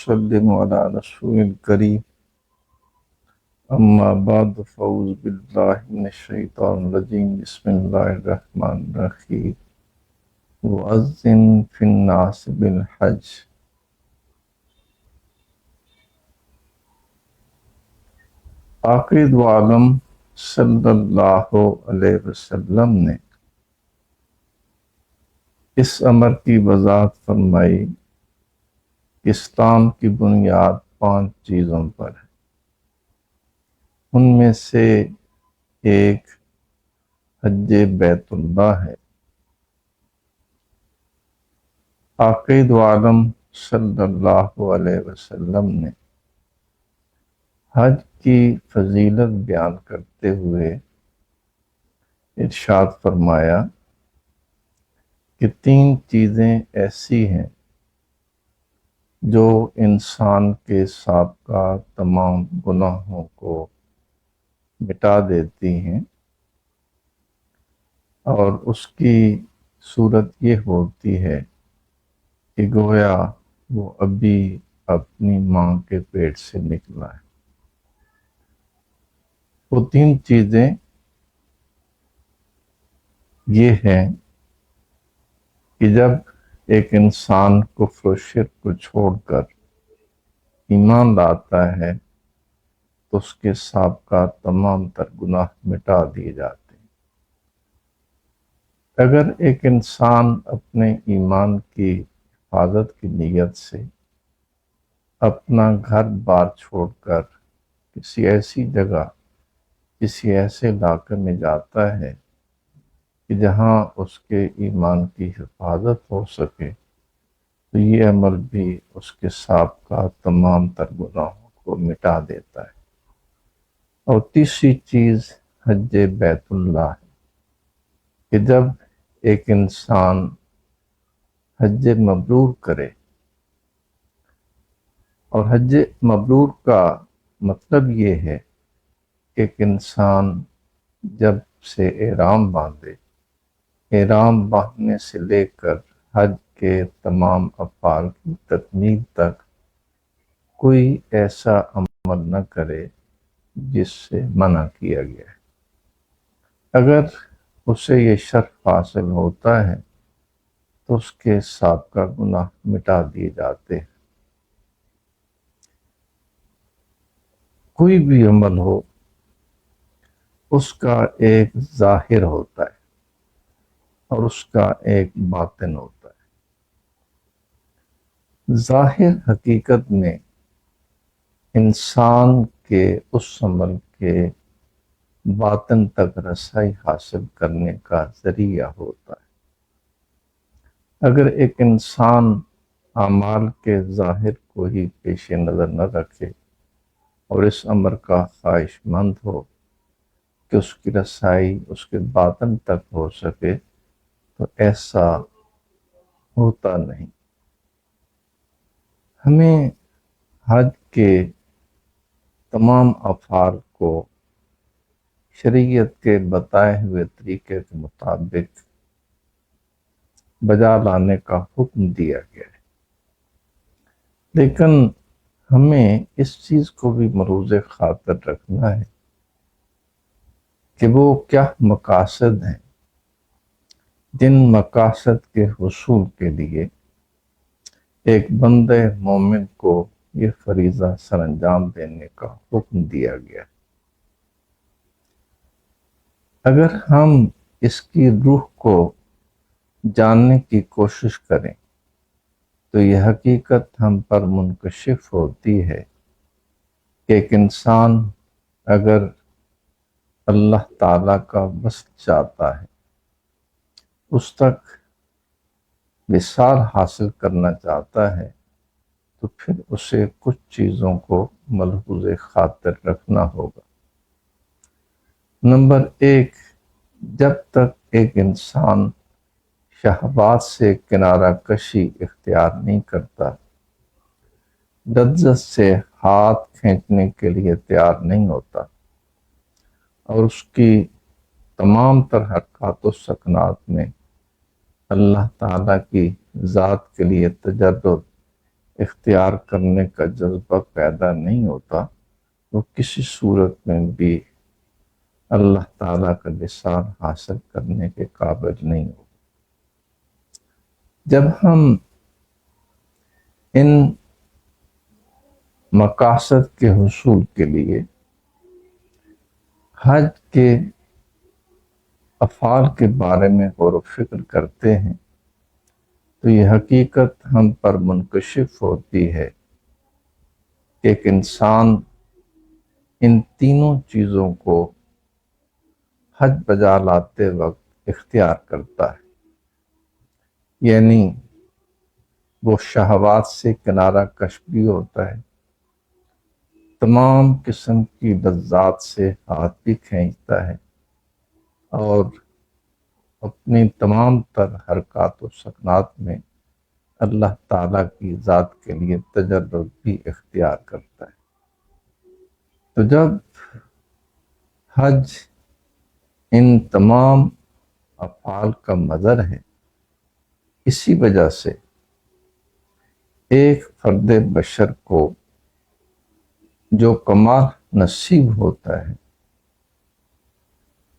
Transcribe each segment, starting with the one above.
ونسلم على رسول الكريم أما بعد فأعوذ بالله من الشيطان الرجيم بسم الله الرحمن الرحيم وأذن في الناس بالحج عقید عالم صلی اللہ علیہ وسلم نے اس امر کی وضاحت فرمائی کہ اسلام کی بنیاد 5 چیزوں پر ہے۔ ان میں سے ایک حج بیت اللہ ہے۔ عقید عالم صلی اللہ علیہ وسلم نے حج کی فضیلت بیان کرتے ہوئے ارشاد فرمایا کہ 3 چیزیں ایسی ہیں جو انسان کے سابقہ تمام گناہوں کو مٹا دیتی ہیں، اور اس کی صورت یہ ہوتی ہے کہ گویا وہ ابھی اپنی ماں کے پیٹ سے نکلا ہے۔ وہ 3 چیزیں یہ ہیں کہ جب ایک انسان کفر و شرک کو چھوڑ کر ایمان لاتا ہے تو اس کے سابقہ تمام تر گناہ مٹا دیے جاتے ہیں۔ اگر ایک انسان اپنے ایمان کی حفاظت کی نیت سے اپنا گھر بار چھوڑ کر کسی ایسی جگہ، کسی ایسے علاقے میں جاتا ہے کہ جہاں اس کے ایمان کی حفاظت ہو سکے، تو یہ عمل بھی اس کے سابقہ تمام تر گناہوں کو مٹا دیتا ہے۔ اور تیسری چیز حج بیت اللہ ہے کہ جب ایک انسان حج مبرور کرے، اور حج مبرور کا مطلب یہ ہے کہ ایک انسان جب سے احرام باندھے، احرام باندھنے سے لے کر حج کے تمام افعال کی تکمیل تک کوئی ایسا عمل نہ کرے جس سے منع کیا گیا ہے۔ اگر اسے یہ شرف حاصل ہوتا ہے تو اس کے سابقہ گناہ مٹا دیے جاتے ہیں۔ کوئی بھی عمل ہو، اس کا ایک ظاہر ہوتا ہے اور اس کا ایک باطن ہوتا ہے۔ ظاہر حقیقت میں انسان کے اس عمل کے باطن تک رسائی حاصل کرنے کا ذریعہ ہوتا ہے۔ اگر ایک انسان اعمال کے ظاہر کو ہی پیش نظر نہ رکھے اور اس امر کا خواہش مند ہو کہ اس کی رسائی اس کے باطن تک ہو سکے، تو ایسا ہوتا نہیں۔ ہمیں حج کے تمام افعال کو شریعت کے بتائے ہوئے طریقے کے مطابق بجا لانے کا حکم دیا گیا ہے، لیکن ہمیں اس چیز کو بھی ملحوظ خاطر رکھنا ہے کہ وہ کیا مقاصد ہیں جن مقاصد کے حصول کے لیے ایک بندہ مومن کو یہ فریضہ سر انجام دینے کا حکم دیا گیا۔ اگر ہم اس کی روح کو جاننے کی کوشش کریں تو یہ حقیقت ہم پر منکشف ہوتی ہے کہ ایک انسان اگر اللہ تعالیٰ کا وصل چاہتا ہے، اس تک وصال حاصل کرنا چاہتا ہے، تو پھر اسے کچھ چیزوں کو ملحوظ خاطر رکھنا ہوگا۔ نمبر 1، جب تک ایک انسان شہوات سے کنارہ کشی اختیار نہیں کرتا، لذت سے ہاتھ کھینچنے کے لیے تیار نہیں ہوتا، اور اس کی تمام تر حرکات و سکنات میں اللہ تعالیٰ کی ذات کے لیے تجرد، اختیار کرنے کا جذبہ پیدا نہیں ہوتا، وہ کسی صورت میں بھی اللہ تعالیٰ کا لسان حاصل کرنے کے قابل نہیں ہو۔ جب ہم ان مقاصد کے حصول کے لیے حج کے افعال کے بارے میں غور و فکر کرتے ہیں تو یہ حقیقت ہم پر منکشف ہوتی ہے کہ ایک انسان ان تینوں چیزوں کو حج بجا لاتے وقت اختیار کرتا ہے، یعنی وہ شہوات سے کنارہ کش بھی ہوتا ہے، تمام قسم کی لذات سے ہاتھ بھی کھینچتا ہے، اور اپنی تمام تر حرکات و سکنات میں اللہ تعالیٰ کی ذات کے لیے تجرد بھی اختیار کرتا ہے۔ تو جب حج ان تمام افعال کا مظہر ہے، اسی وجہ سے ایک فرد بشر کو جو کمال نصیب ہوتا ہے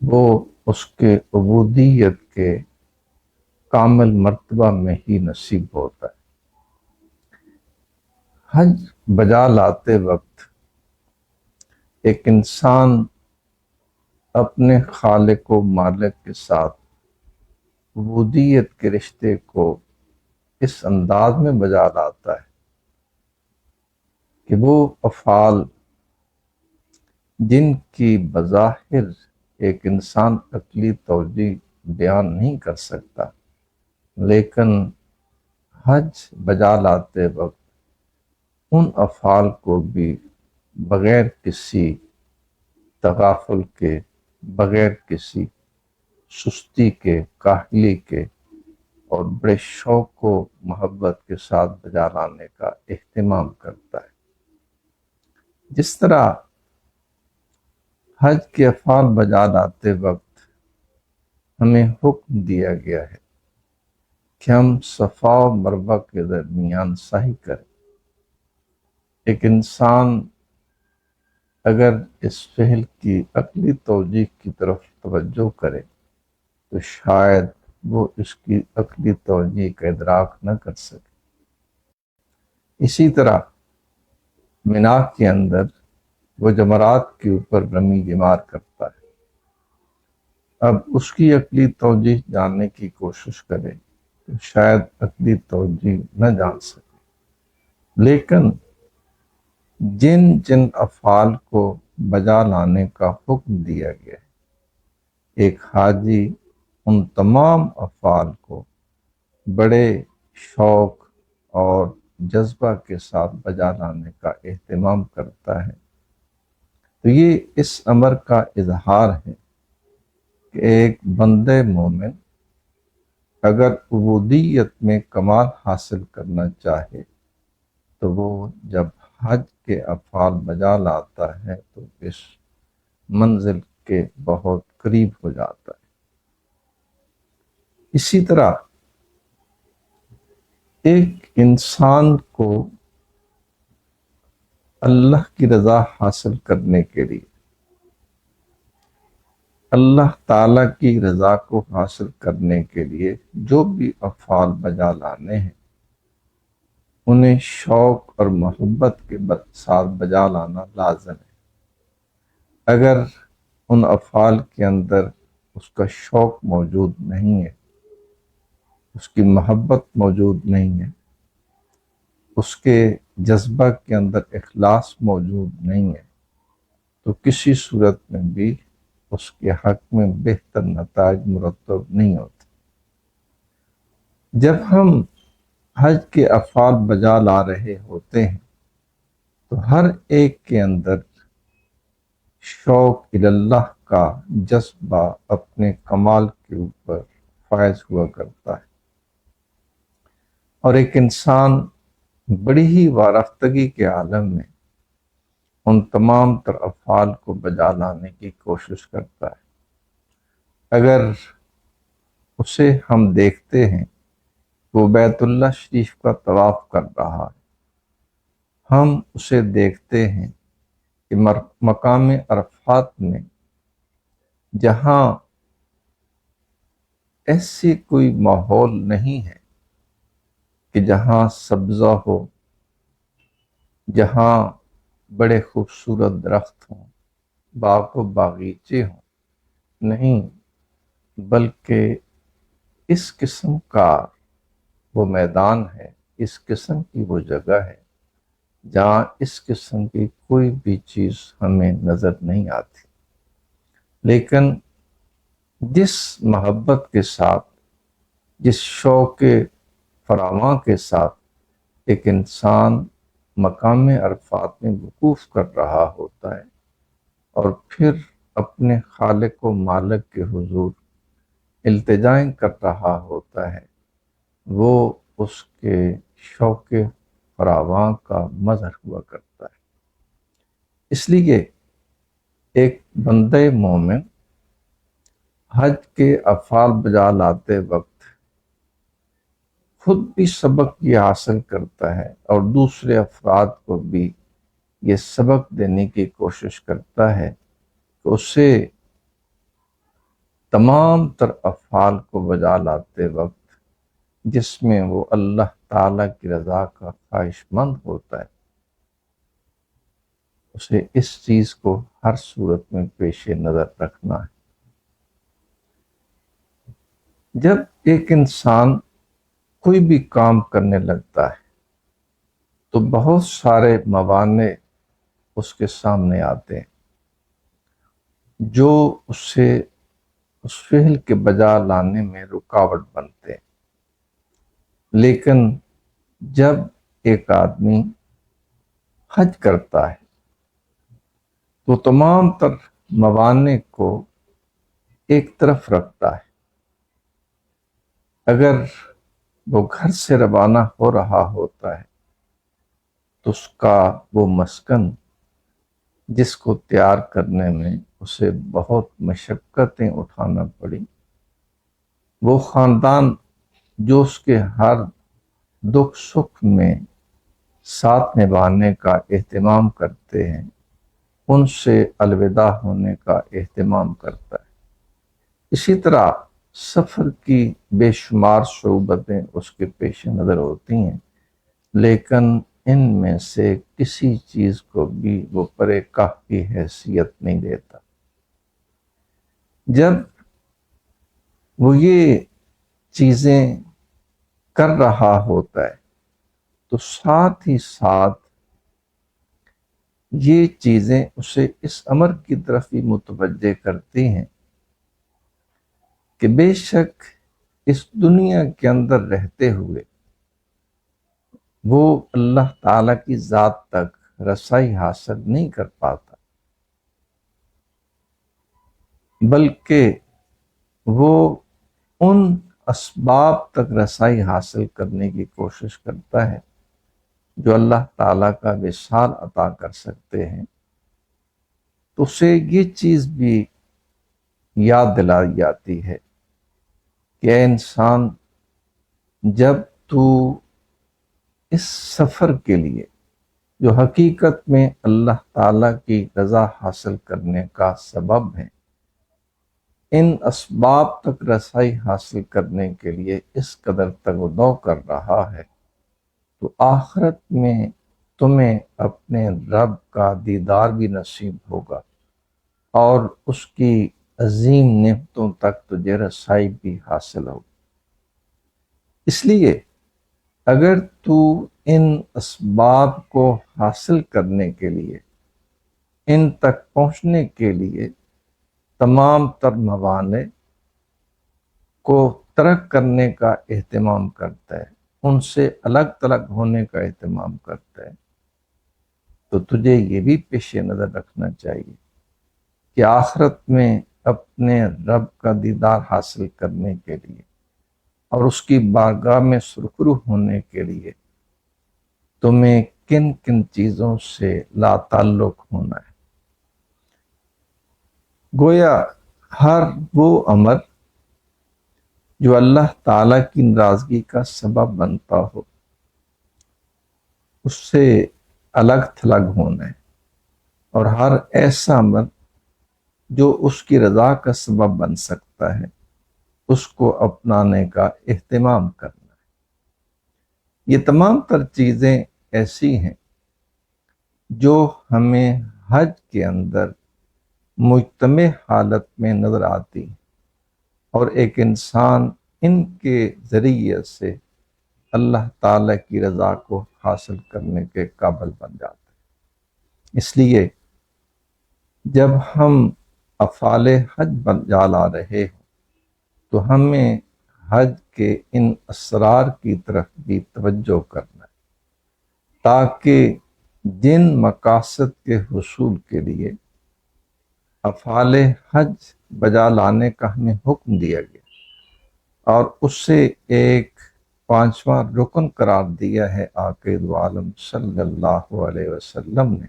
وہ اس کے عبودیت کے کامل مرتبہ میں ہی نصیب ہوتا ہے۔ حج بجا لاتے وقت ایک انسان اپنے خالق و مالک کے ساتھ عبودیت کے رشتے کو اس انداز میں بجا لاتا ہے کہ وہ افعال جن کی بظاہر ایک انسان عقلی توجیہ بیان نہیں کر سکتا، لیکن حج بجا لاتے وقت ان افعال کو بھی بغیر کسی تغافل کے، بغیر کسی سستی کے، کاہلی کے اور بڑے شوق و محبت کے ساتھ بجا لانے کا اہتمام کرتا ہے۔ جس طرح حج کے افعال بجا لاتے وقت ہمیں حکم دیا گیا ہے کہ ہم صفا و مروہ کے درمیان سعی کریں۔ ایک انسان اگر اس فعل کی عقلی توجیہ کی طرف توجہ کرے تو شاید وہ اس کی عقلی توجیہ کا ادراک نہ کر سکے۔ اسی طرح مینا کے اندر وہ جمرات کے اوپر رمی جمار کرتا ہے، اب اس کی عقلی توجیہ جاننے کی کوشش کرے تو شاید عقلی توجیہ نہ جان سکے، لیکن جن جن افعال کو بجا لانے کا حکم دیا گیا ہے، ایک حاجی ان تمام افعال کو بڑے شوق اور جذبہ کے ساتھ بجا لانے کا اہتمام کرتا ہے۔ تو یہ اس امر کا اظہار ہے کہ ایک بندے مومن اگر عبودیت میں کمال حاصل کرنا چاہے تو وہ جب حج کے افعال بجا لاتا ہے تو اس منزل کے بہت قریب ہو جاتا ہے۔ اسی طرح ایک انسان کو اللہ کی رضا حاصل کرنے کے لیے، اللہ تعالیٰ کی رضا کو حاصل کرنے کے لیے جو بھی افعال بجا لانے ہیں انہیں شوق اور محبت کے ساتھ بجا لانا لازم ہے۔ اگر ان افعال کے اندر اس کا شوق موجود نہیں ہے، اس کی محبت موجود نہیں ہے، اس کے جذبہ کے اندر اخلاص موجود نہیں ہے تو کسی صورت میں بھی اس کے حق میں بہتر نتائج مرتب نہیں ہوتے۔ جب ہم حج کے افعال بجا لا رہے ہوتے ہیں تو ہر ایک کے اندر شوق اللہ کا جذبہ اپنے کمال کے اوپر فائز ہوا کرتا ہے، اور ایک انسان بڑی ہی وارفتگی کے عالم میں ان تمام تر افعال کو بجا لانے کی کوشش کرتا ہے۔ اگر اسے ہم دیکھتے ہیں وہ بیت اللہ شریف کا طواف کر رہا ہے ہم اسے دیکھتے ہیں کہ مقام عرفات میں جہاں ایسی کوئی ماحول نہیں ہے کہ جہاں سبزہ ہو، جہاں بڑے خوبصورت درخت ہوں، باغ و باغیچے ہوں، نہیں، بلکہ اس قسم کا وہ میدان ہے، اس قسم کی وہ جگہ ہے جہاں اس قسم کی کوئی بھی چیز ہمیں نظر نہیں آتی۔ لیکن جس محبت کے ساتھ، جس شوق فراواں کے ساتھ ایک انسان مقام عرفات میں وقوف کر رہا ہوتا ہے اور پھر اپنے خالق و مالک کے حضور التجائیں کر رہا ہوتا ہے، وہ اس کے شوق فراواں کا مظہر ہوا کرتا ہے۔ اس لیے ایک بندہ مومن حج کے افعال بجا لاتے وقت خود بھی سبق یہ حاصل کرتا ہے اور دوسرے افراد کو بھی یہ سبق دینے کی کوشش کرتا ہے کہ اسے تمام تر افعال کو بجا لاتے وقت جس میں وہ اللہ تعالیٰ کی رضا کا خواہش مند ہوتا ہے، اسے اس چیز کو ہر صورت میں پیش نظر رکھنا ہے۔ جب ایک انسان کوئی بھی کام کرنے لگتا ہے تو بہت سارے موانع اس کے سامنے آتے ہیں جو اسے اس فعل کے بجا لانے میں رکاوٹ بنتے ہیں۔ لیکن جب ایک آدمی حج کرتا ہے تو تمام تر موانع کو ایک طرف رکھتا ہے۔ اگر وہ گھر سے روانہ ہو رہا ہوتا ہے تو اس کا وہ مسکن جس کو تیار کرنے میں اسے بہت مشقتیں اٹھانا پڑی، وہ خاندان جو اس کے ہر دکھ سکھ میں ساتھ نبھانے کا اہتمام کرتے ہیں، ان سے الوداع ہونے کا اہتمام کرتا ہے۔ اسی طرح سفر کی بے شمار صعوبتیں اس کے پیش نظر ہوتی ہیں، لیکن ان میں سے کسی چیز کو بھی وہ پرے کاہ کی حیثیت نہیں دیتا۔ جب وہ یہ چیزیں کر رہا ہوتا ہے تو ساتھ ہی ساتھ یہ چیزیں اسے اس امر کی طرف بھی متوجہ کرتی ہیں کہ بے شک اس دنیا کے اندر رہتے ہوئے وہ اللہ تعالیٰ کی ذات تک رسائی حاصل نہیں کر پاتا، بلکہ وہ ان اسباب تک رسائی حاصل کرنے کی کوشش کرتا ہے جو اللہ تعالیٰ کا وصال عطا کر سکتے ہیں۔ تو اسے یہ چیز بھی یاد دلائی جاتی ہے کہ اے انسان، جب تو اس سفر کے لیے جو حقیقت میں اللہ تعالیٰ کی رضا حاصل کرنے کا سبب ہے، ان اسباب تک رسائی حاصل کرنے کے لیے اس قدر تگودو کر رہا ہے، تو آخرت میں تمہیں اپنے رب کا دیدار بھی نصیب ہوگا اور اس کی عظیم نعمتوں تک تجھے رسائی بھی حاصل ہوگی۔ اس لیے اگر تو ان اسباب کو حاصل کرنے کے لیے، ان تک پہنچنے کے لیے تمام تر موانع کو ترک کرنے کا اہتمام کرتا ہے، ان سے الگ تلگ ہونے کا اہتمام کرتا ہے، تو تجھے یہ بھی پیش نظر رکھنا چاہیے کہ آخرت میں اپنے رب کا دیدار حاصل کرنے کے لیے اور اس کی بارگاہ میں سرخرو ہونے کے لیے تمہیں کن کن چیزوں سے لا تعلق ہونا ہے۔ گویا ہر وہ امر جو اللہ تعالیٰ کی ناراضگی کا سبب بنتا ہو، اس سے الگ تھلگ ہونا ہے، اور ہر ایسا عمل جو اس کی رضا کا سبب بن سکتا ہے اس کو اپنانے کا اہتمام کرنا ہے۔ یہ تمام تر چیزیں ایسی ہیں جو ہمیں حج کے اندر مجتمع حالت میں نظر آتی ہیں، اور ایک انسان ان کے ذریعے سے اللہ تعالیٰ کی رضا کو حاصل کرنے کے قابل بن جاتا ہے۔ اس لیے جب ہم افعال حج بجا لا رہے ہوں تو ہمیں حج کے ان اسرار کی طرف بھی توجہ کرنا ہے، تاکہ جن مقاصد کے حصول کے لیے افعال حج بجا لانے کا ہمیں حکم دیا گیا اور اس سے ایک پانچواں رکن قرار دیا ہے آقا دو عالم صلی اللہ علیہ وسلم نے،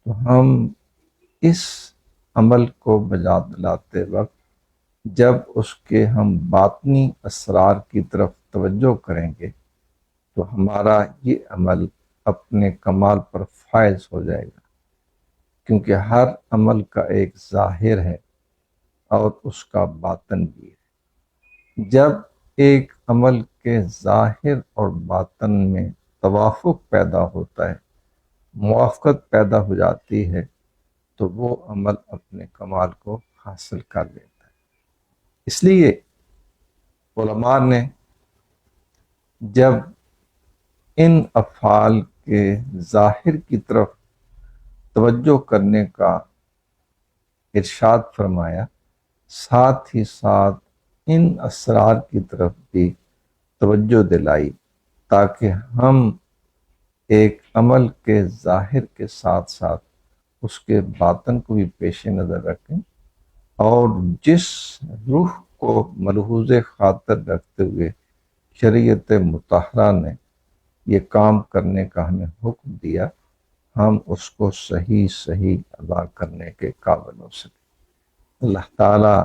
تو ہم اس عمل کو بجا لاتے وقت جب اس کے ہم باطنی اسرار کی طرف توجہ کریں گے تو ہمارا یہ عمل اپنے کمال پر فائز ہو جائے گا، کیونکہ ہر عمل کا ایک ظاہر ہے اور اس کا باطن بھی ہے۔ جب ایک عمل کے ظاہر اور باطن میں توافق پیدا ہوتا ہے، موافقت پیدا ہو جاتی ہے، تو وہ عمل اپنے کمال کو حاصل کر لیتا ہے۔ اس لیے علماء نے جب ان افعال کے ظاہر کی طرف توجہ کرنے کا ارشاد فرمایا، ساتھ ہی ساتھ ان اسرار کی طرف بھی توجہ دلائی، تاکہ ہم ایک عمل کے ظاہر کے ساتھ ساتھ اس کے باطن کو بھی پیش نظر رکھیں، اور جس روح کو ملحوظ خاطر رکھتے ہوئے شریعت مطہرہ نے یہ کام کرنے کا ہمیں حکم دیا، ہم اس کو صحیح ادا کرنے کے قابل ہو سکیں۔ اللہ تعالیٰ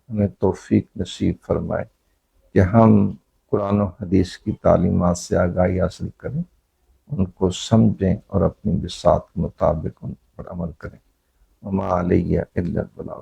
ہمیں توفیق نصیب فرمائے کہ ہم قرآن و حدیث کی تعلیمات سے آگاہی حاصل کریں، ان کو سمجھیں اور اپنی بساط کے مطابق ان پر عمل کریں۔ وما علیہ الا البلاغ۔